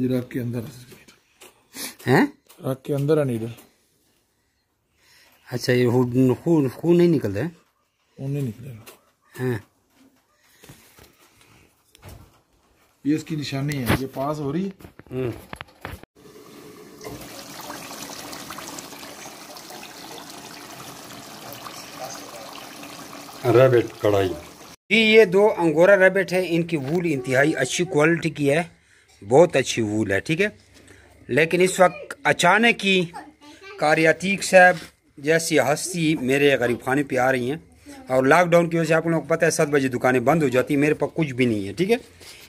रख के अंदर हैं, रख के अंदर नीडल। अच्छा, ये खून नहीं निकलता है? खून नहीं निकलेगा। हैं, ये इसकी निशानी है, ये पास हो रही। रैबिट कढ़ाई जी, ये 2 अंगोरा रैबिट है। इनकी वूल इंतहाई अच्छी क्वालिटी की है, बहुत अच्छी वूल है, ठीक है। लेकिन इस वक्त अचानक ही कारी अतीक साहब जैसी हस्ती मेरे गरीब खाने पे आ रही हैं, और लॉकडाउन की वजह से आप लोगों को पता है 7 बजे दुकानें बंद हो जाती, मेरे पास कुछ भी नहीं है, ठीक है।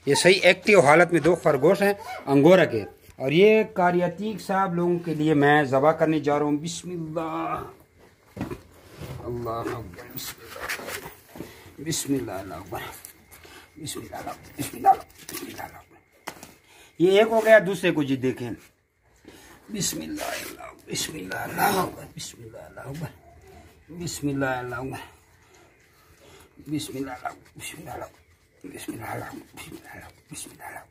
ये सही एक्टिव हालत में 2 खरगोश हैं अंगोरा के, और ये कारी अतीक साहब लोगों के लिए मैं ज़बह करने जा रहा हूँ। बिस्मिल्लाह, अल्लाह अकबर, बिस्मिल्लाह, अल्लाह अकबर, बिस्मिल्लाह, बिस्मिल्लाह, बिस्मिल्लाह। ये एक हो गया, दूसरे को जी देखें। बिस्मिल्लाह, बिस्मिल्लाह, अल्लाह अकबर, बिस्मिल्लाह, अल्लाह अकबर, बिस्मिल्लाह, अल्लाह अकबर, बिस्मिल्लाह, बिस्मिल्लाह, बिस्मिल्लाह, बिस्मिल्लाह।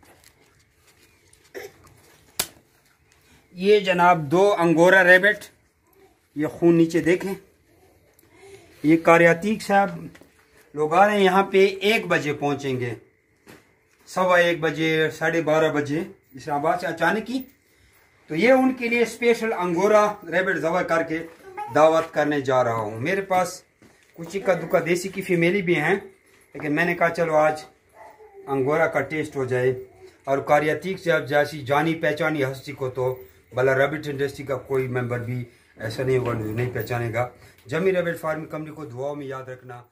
ये जनाब 2 अंगोरा रैबिट, ये खून नीचे देखें। ये कारी अतीक साहब लोग आ रहे हैं यहाँ पे, 1 बजे पहुँचेंगे, 1:15 बजे, 12:30 बजे इस्लामाबाद से अचानक ही। तो ये उनके लिए स्पेशल अंगोरा रैबिट ज़बह करके दावत करने जा रहा हूँ। मेरे पास कुछ इक्का दुक्का देसी की फीमेली भी हैं, लेकिन मैंने कहा चलो आज अंगोरा का टेस्ट हो जाए। और कारी अतीक साहब जैसी जानी पहचानी हस्ती को तो भला रैबिट इंडस्ट्री का कोई मेंबर भी ऐसा नहीं होगा नहीं पहचानेगा। जमी रैबिट फार्मिंग कंपनी को दुआओं में याद रखना।